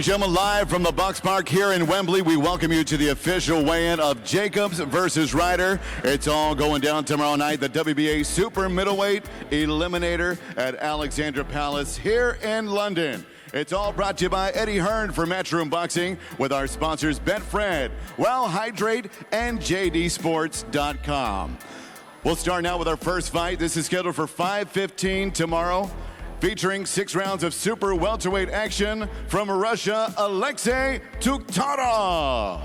and gentlemen, live from the Bucks Park here in Wembley, we welcome you to the official weigh-in of Jacobs versus Ryder. It's all going down tomorrow night, the WBA Super Middleweight Eliminator at Alexandra Palace here in London. It's all brought to you by Eddie Hearn for Matchroom Boxing with our sponsors Betfred, Well Hydrate, and JDSports.com. We'll start now with our first fight. This is scheduled for 5:15 tomorrow, featuring 6 rounds of super welterweight action from Russia, Alexei Tktotoff.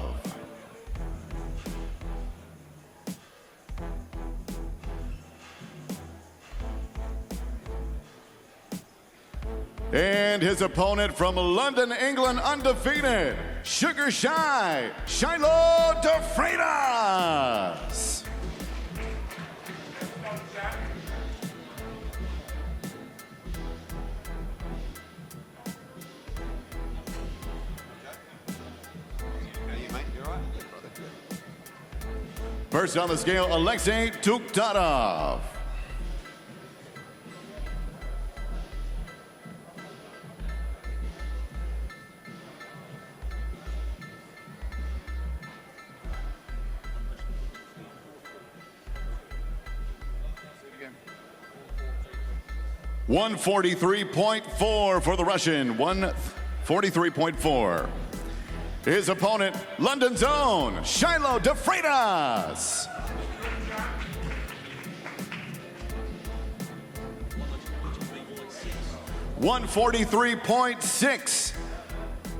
And his opponent from London, England, undefeated, Sugar Shy, Shiloh de Freitas. First on the scale, Alexei Tktotoff. $143.4 for the Russian, 143.4. His opponent, London's own, Shiloh de Freitas. $143.6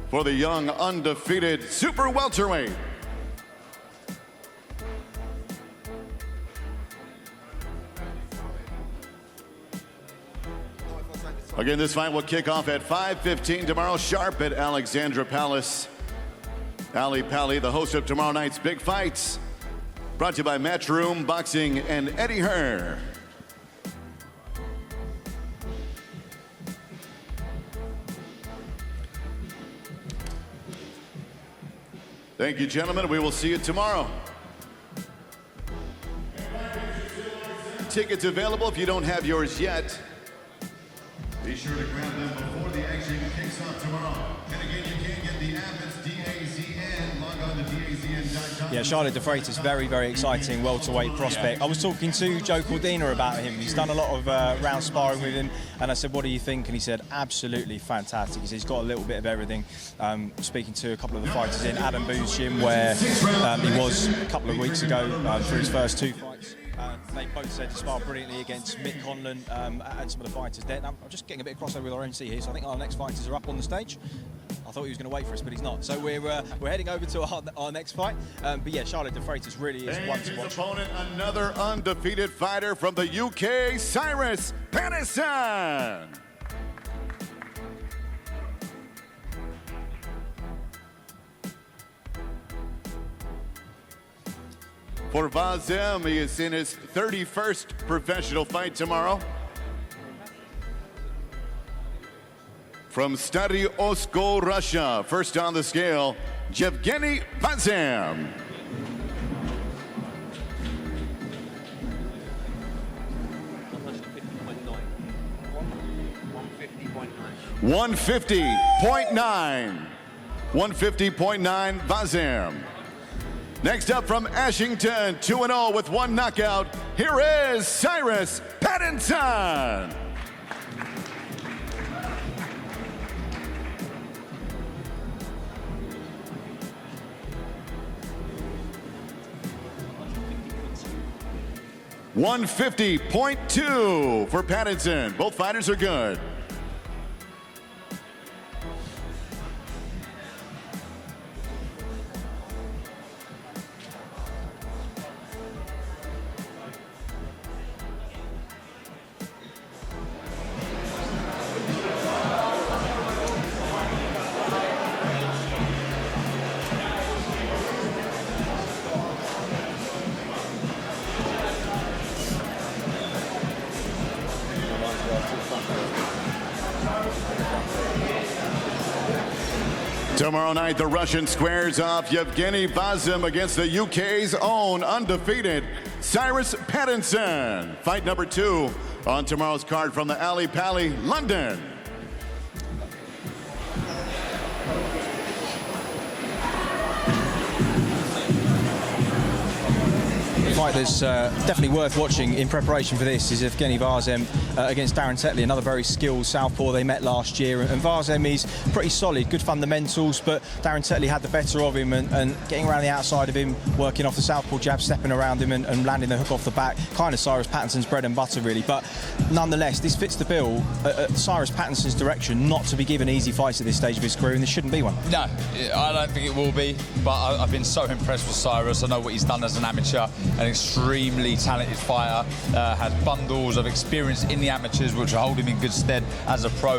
for the young, undefeated super welterweight. Again, this fight will kick off at 5:15 tomorrow, sharp at Alexandra Palace. Ali Pally, the host of tomorrow night's big fights. Brought to you by Matchroom Boxing and Eddie Hearn. Thank you, gentlemen. We will see you tomorrow. Tickets available if you don't have yours yet. Be sure to grab them before the action kicks off tomorrow. And again, you can get the app. It's DAZN. Log on to DAZN.com. Yeah, Shiloh de Freitas, very, very exciting welterweight prospect. I was talking to Jorgelina about him. He's done a lot of round sparring with him, and I said, what do you think? And he said, absolutely fantastic. He said he's got a little bit of everything. Speaking to a couple of the fighters in Adam Boo's gym, where he was a couple of weeks ago for his first 2 fights. They both said he sparred brilliantly against Mick Conlon and some of the fighters there. Now, I'm just getting a bit of crossover with our MC here, so I think our next fighters are up on the stage. I thought he was going to wait for us, but he's not. So we're heading over to our next fight. But yeah, Shiloh de Freitas really is one to watch. His opponent, another undefeated fighter from the UK, Cyrus Patterson. For Dazn, he is in his 31st professional fight tomorrow. From Stary Osko, Russia, first on the scale, Yevgeny Dazn. 150.9 Dazn. Next up from Ashington, 2-0 with 1 knockout, here is Cyrus Patterson. $150.2 for Patterson. Both fighters are good. Tomorrow night, the Russian squares off Yevgeny Dazn against the UK's own undefeated Cyrus Patterson. Fight number 2 on tomorrow's card from the Ali Pally, London. fight that's definitely worth watching in preparation for this is Evgeny Varzem against Darren Tetley, another very skilled southpaw. They met last year, and Varzem is pretty solid, good fundamentals, but Darren Tetley had the better of him, and getting around the outside of him, working off the southpaw jab, stepping around him and landing the hook off the back, kind of Cyrus Pattinson's bread and butter, really. But nonetheless, this fits the bill Cyrus Pattinson's direction not to be given easy fights at this stage of his career, and this shouldn't be one. No, I don't think it will be, but I've been so impressed with Cyrus. I know what he's done as an amateur, an extremely talented fighter, has bundles of experience in the amateurs which will hold him in good stead as a pro.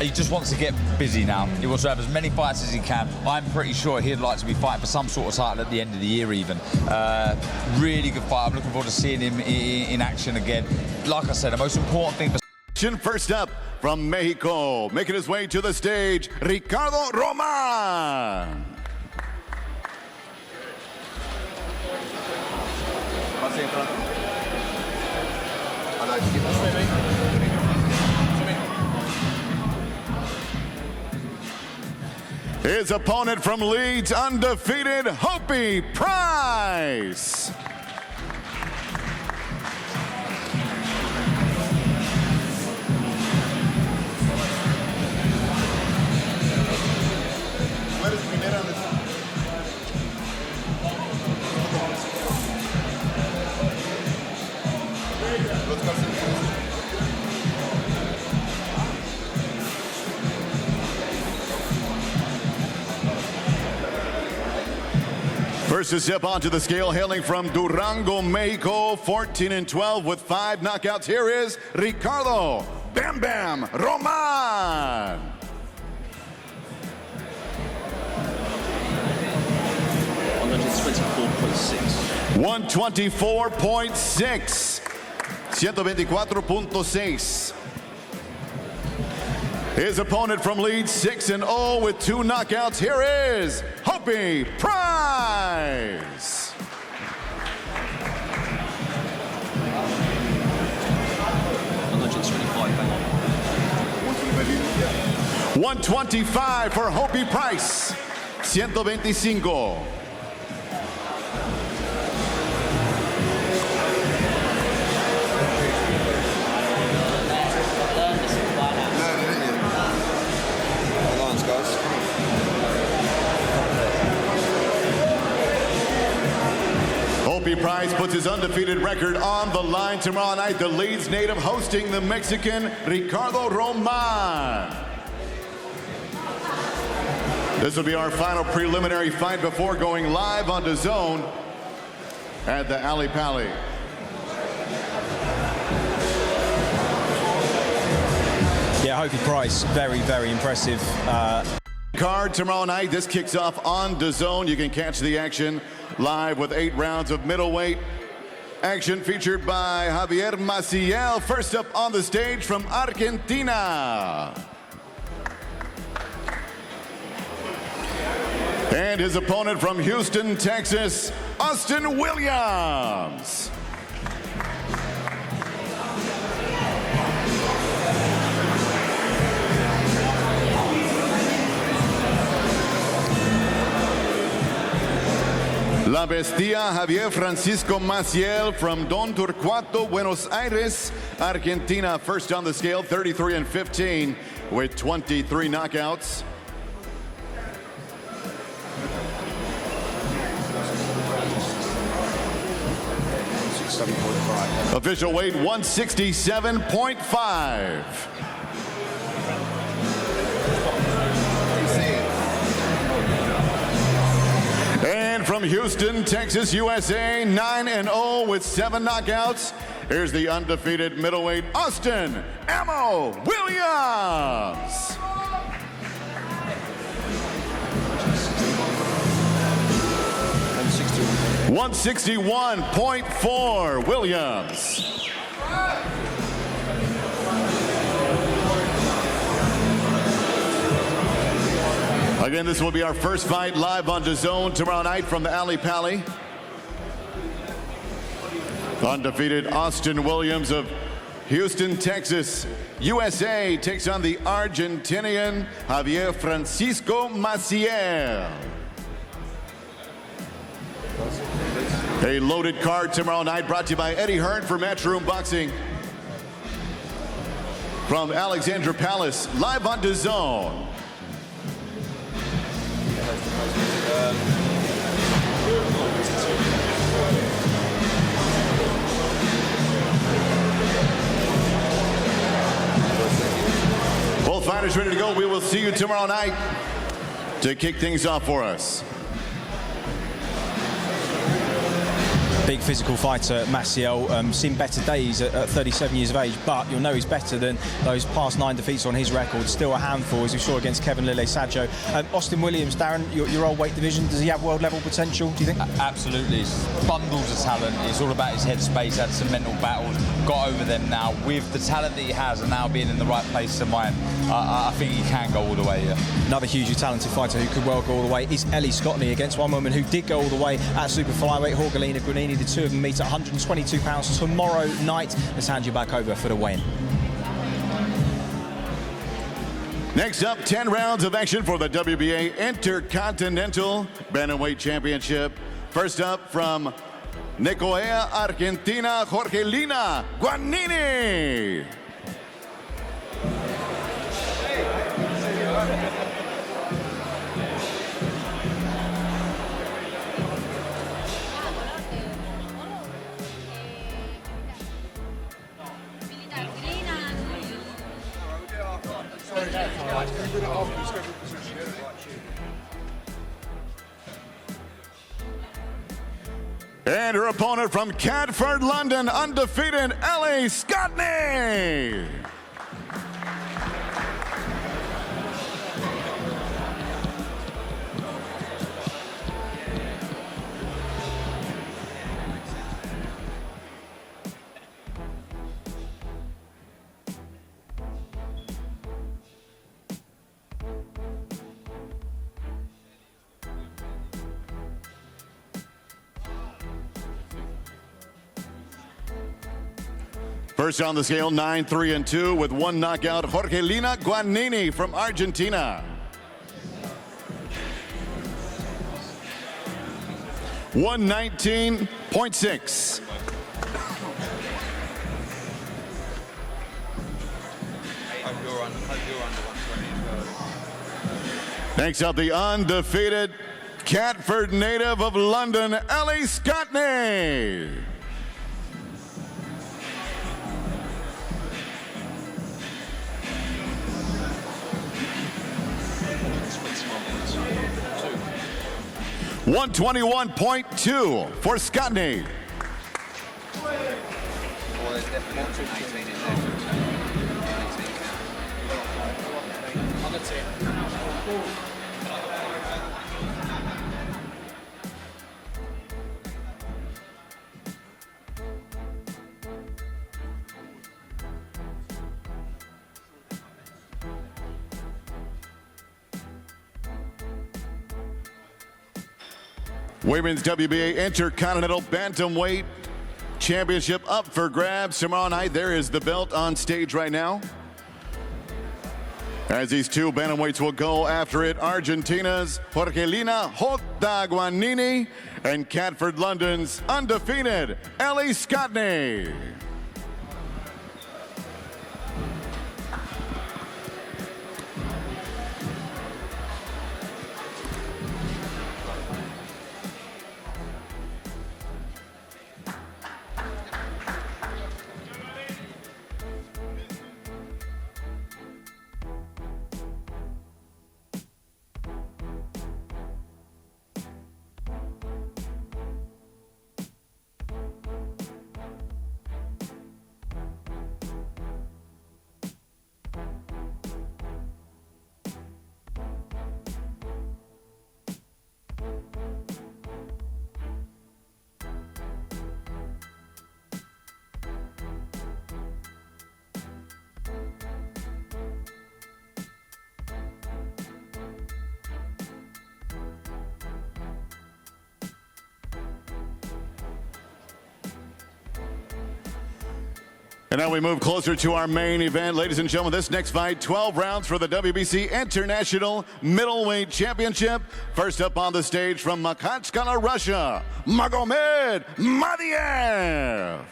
He just wants to get busy now. He wants to have as many fights as he can. I'm pretty sure he'd like to be fighting for some sort of title at the end of the year even. Really good fight. I'm looking forward to seeing him in action again. Like I said, the most important thing for... First up from Mexico, making his way to the stage, Ricardo Roman. His opponent from Leeds, undefeated Hopi Price. First to step onto the scale, hailing from Durango, Mexico, 14-12 with 5 knockouts. Here is Ricardo Bam Bam Roman. 124.6. 124.6. His opponent from Leeds, 6-0 with 2 knockouts. Here is Hopi Price. 125 for Hopi Price. 125. Hopi Price puts his undefeated record on the line tomorrow night. The Leeds native hosting the Mexican Ricardo Roman. This will be our final preliminary fight before going live on Dazn at the Alexandra Palace. Yeah, Hopi Price, very, very impressive. Card tomorrow night. This kicks off on Dazn. You can catch the action live with 8 rounds of middleweight action featured by Javier Marciel. First up on the stage from Argentina. And his opponent from Houston, Texas, Austin Williams. La Bestia, Javier Francisco Maciel from Don Torcuato, Buenos Aires, Argentina. First on the scale, 33-15 with 23 knockouts. Official weight 167.5. And from Houston, Texas, USA, 9-0 with 7 knockouts. Here's the undefeated middleweight Austin Ammo Williams. $161.4 Williams. Again, this will be our first fight live on Dazn tomorrow night from the Alexandra Palace. Undefeated Austin Williams of Houston, Texas, USA takes on the Argentinian Javier Francisco Maciel. A loaded card tomorrow night brought to you by Eddie Hearn for Matchroom Boxing. From Alexandra Palace, live on Dazn. Both fighters ready to go. We will see you tomorrow night to kick things off for us. Big physical fighter, Marciel. Seen better days at 37 years of age, but you'll know he's better than those past 9 defeats on his record. Still a handful, as we saw against Kevin Lille Saggio. Austin Williams, Darren, your old weight division, does he have world level potential, do you think? Absolutely. Bundles of talent. It's all about his headspace. Had some mental battles, got over them now. With the talent that he has and now being in the right place of mind, I think he can go all the way, yeah. Another hugely talented fighter who could well go all the way is Ellie against one woman who did go all the way at super flyweight, Jorgelina. The two of them meet at 122 pounds tomorrow night. Let's hand you back over for the weigh-in. Next up, 10 rounds of action for the WBA Intercontinental Bantamweight Championship. First up from Nicoya, Argentina, Jorgelina Ganin. And her opponent from Catford, London, undefeated, Ellie Scotney. First on the scale, 9-3-2 with 1 knockout, Jorgelina Ganin from Argentina. 119.6. Next up, the undefeated Catford native of London, Ellie Scotney. $121.2 for Scotney. Women's WBA Intercontinental Bantamweight Championship up for grabs tomorrow night. There is the belt on stage right now, as these two bantamweights will go after it. Argentina's Jorgelina Ganin and Catford, London's undefeated Ellie Scotney. And now we move closer to our main event. Ladies and gentlemen, this next fight, 12 rounds for the WBC International Middleweight Championship. First up on the stage from Makhachkala, Russia, Magomed Madiev.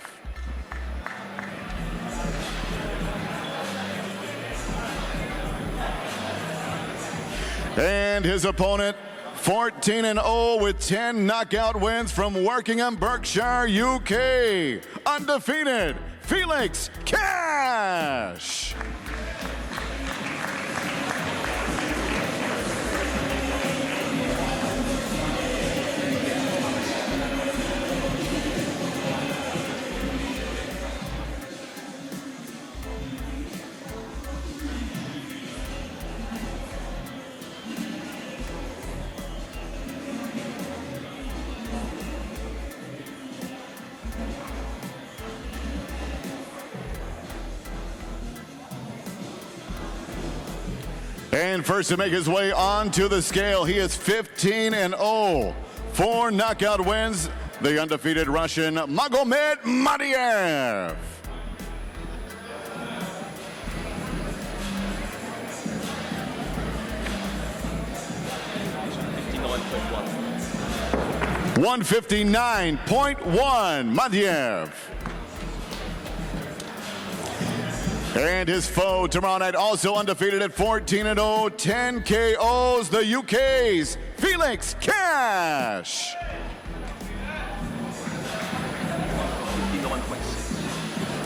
And his opponent, 14-0 with 10 knockout wins from Workingham, Berkshire, UK. Undefeated, Felix Cash. And first to make his way onto the scale, he is 15-0. 4 knockout wins, the undefeated Russian Magomed Madiev. $159.1 Madiev. And his foe tomorrow night, also undefeated at 14-0, 10 KOs, the UK's Felix Cash.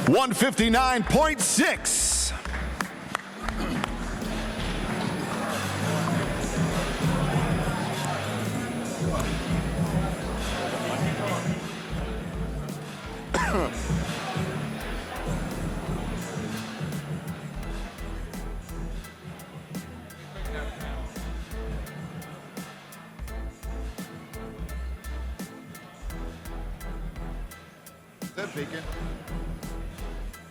$159.6. That bacon.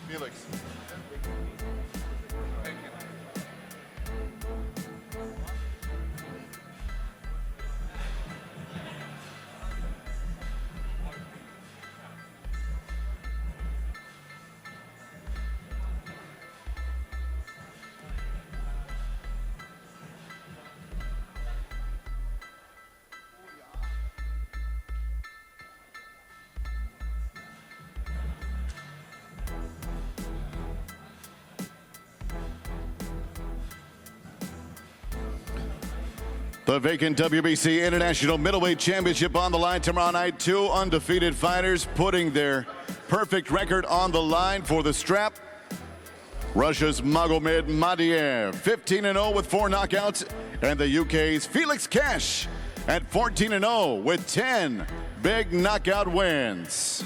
Felix. The vacant WBC International Middleweight Championship on the line tomorrow night. 2 undefeated fighters putting their perfect record on the line for the strap. Russia's Magomed Madiev, 15-0 with 4 knockouts, and the UK's Felix Cash at 14-0 with 10 big knockout wins.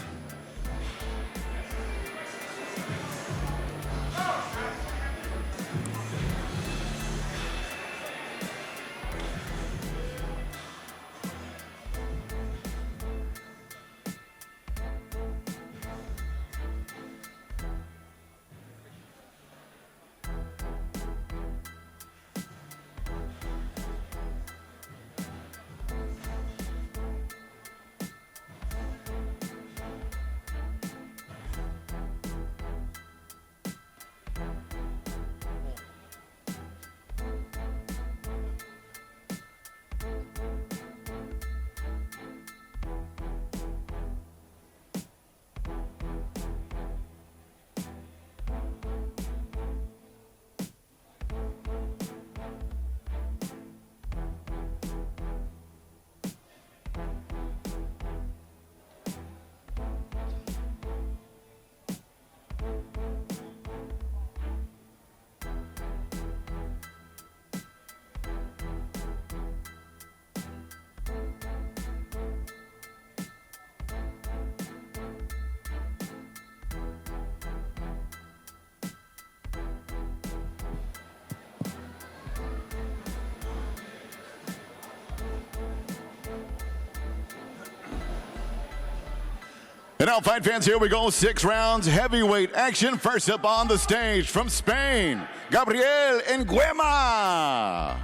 And now, fight fans, here we go. 6 rounds, heavyweight action. First up on the stage from Spain, Gabriel Nguema.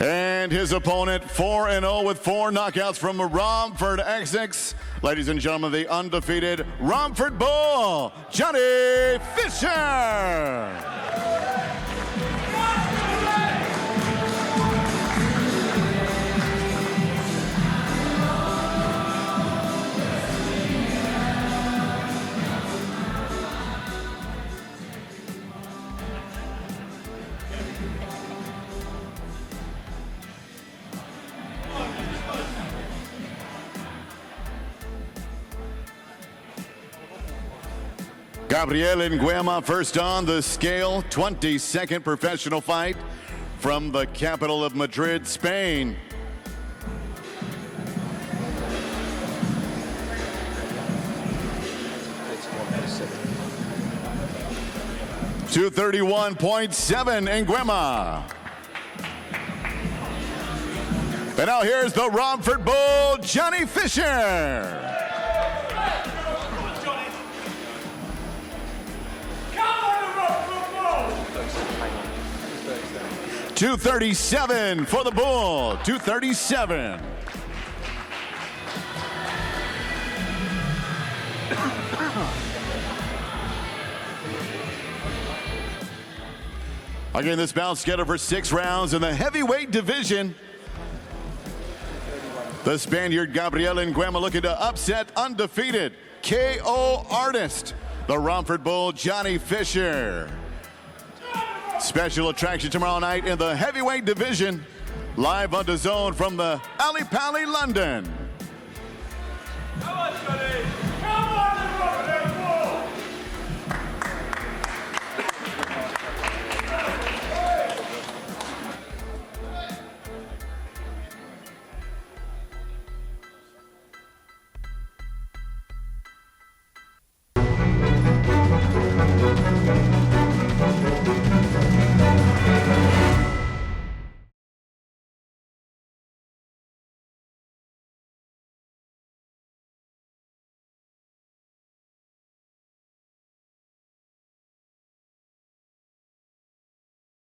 And his opponent, 4-0 with 4 knockouts from Romford XX. Ladies and gentlemen, the undefeated Romford Bull, Johnny Fisher. Gabriel Nguema first on the scale, 22nd professional fight from the capital of Madrid, Spain. .231.7 Nguema. And now here's the Romford Bull, Johnny Fisher. 237 for the Bull, 237. Again, this bout scheduled for 6 rounds in the heavyweight division. The Spaniard Gabriel Nguema looking to upset undefeated KO artist, the Romford Bull, Johnny Fisher. Special attraction tomorrow night in the heavyweight division, live on Dazn from the Ali Pali, London. Come on, Johnny.